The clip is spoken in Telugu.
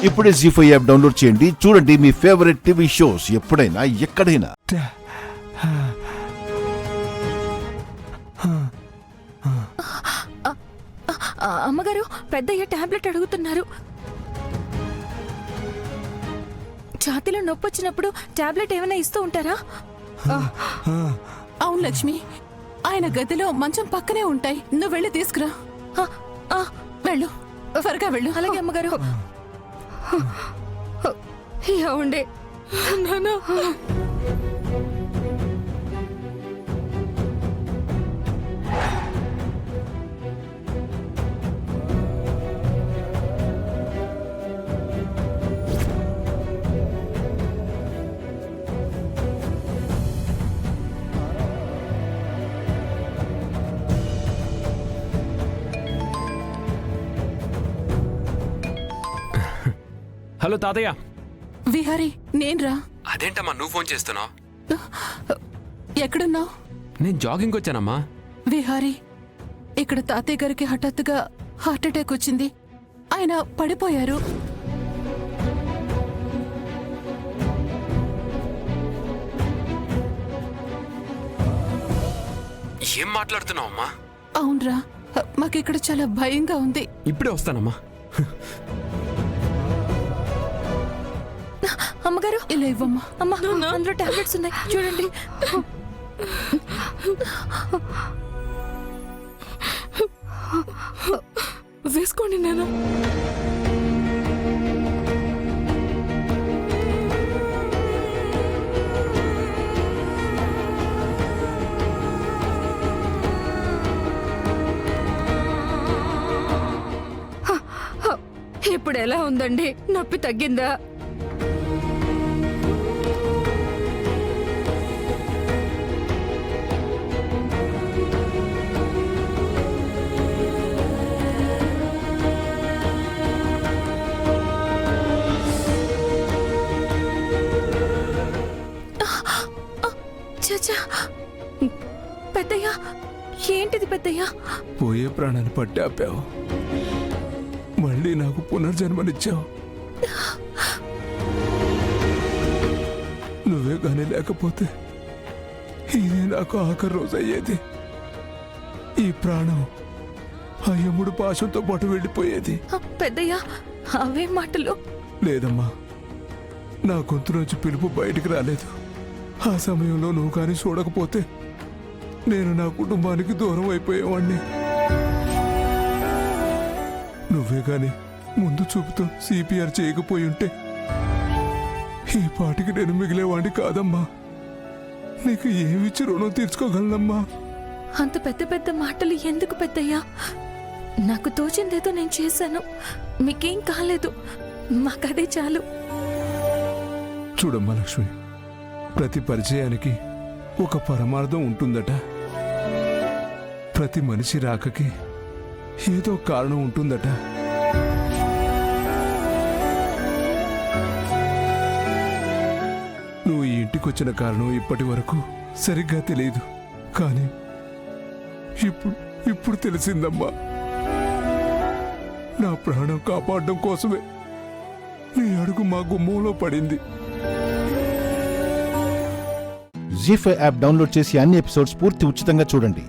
ఇప్పుడే జీ5 యాప్ డౌన్లోడ్ చేయండి. చూడండి మీ ఫేవరెట్ టీవీ షోస్ ఎప్పుడైనా ఎక్కడైనా. అమ్మగారు పెద్దయ్య టాబ్లెట్ అడుగుతున్నారు. ఛాతీలో నొప్పి వచ్చినప్పుడు టాబ్లెట్ ఏమైనా ఇస్తూ ఉంటారా? అవును లక్ష్మి, ఆయన గదిలో మంచం పక్కనే ఉంటాయి. నువ్వు వెళ్ళి తీసుకురా. వెళ్ళు, త్వరగా వెళ్ళు. అలాగే అమ్మగారు. ఏమండే నాన్న, హలో తాతయ్య. విహారీ, నేన్రా. అదేంటమ్మా నువ్వు ఫోన్ చేస్తున్నావు? ఎక్కడున్నావు? నేను జాగింగ్ వచ్చానమ్మా. విహారీ, ఇక్కడ తాతయ్య గారికి హఠాత్తుగా హార్ట్ అటాక్ వచ్చింది. ఆయన పడిపోయారు. ఏం మాట్లాడుతున్నావు అమ్మా? అవునరా, మాకిక్కడ చాలా భయంగా ఉంది. ఇప్పుడే వస్తానమ్మా. అమ్మగారు ఇలా ఇవ్వమ్మా. అమ్మా, అందులో టాబ్లెట్స్ ఉన్నాయి చూడండి. వేసుకోండి నాన్న. ఇప్పుడు ఎలా ఉందండి? నొప్పి తగ్గిందా? చచ్చా, పెద్దయ్య ఏంటిది పెద్దయ్య? పోయే ప్రాణాన్ని పట్టి ఆపావు, మళ్ళీ నాకు పునర్జన్మనిచ్చావు. నువ్వే కానీ లేకపోతే ఇది నాకు ఆఖరి రోజు అయ్యేది. ఈ ప్రాణం ఆ యముడు పాశంతో పాటు వెళ్ళిపోయేది. పెద్దయ్య అవే మాటలు. లేదమ్మా, నా గొంతు నుంచి పిలుపు బయటికి రాలేదు. ఆ సమయంలో నువ్వు కానీ చూడకపోతే నేను నా కుటుంబానికి దూరం అయిపోయేవాణ్ణి. నువ్వే గాని ముందు చూపుతో సిపిఆర్ చేయకపోయి ఉంటే ఈ పాటికి నేను మిగిలేవాణ్ణి కాదమ్మా. నీకు ఏమిచ్చి రుణం తీర్చుకోగలనమ్మా? అంత పెద్ద పెద్ద మాటలు ఎందుకు పెద్దయ్యా? నాకు తోచిందేదో నేను చేశాను. మీకేం కాలేదు, మాకదే చాలు. చూడమ్మా లక్ష్మి, ప్రతి పరిచయానికి ఒక పరమార్థం ఉంటుందట. ప్రతి మనిషి రాకకి ఏదో కారణం ఉంటుందట. నువ్వు ఈ ఇంటికొచ్చిన కారణం ఇప్పటి వరకు సరిగ్గా తెలియదు, కానీ ఇప్పుడు తెలిసిందమ్మా. నా ప్రాణం కాపాడడం కోసమే నీ అడుగు మా గుమ్మంలో పడింది. జీ5 యాప్ డౌన్లోడ్ చేసి అన్ని ఎపిసోడ్స్ పూర్తి ఉచితంగా చూడండి.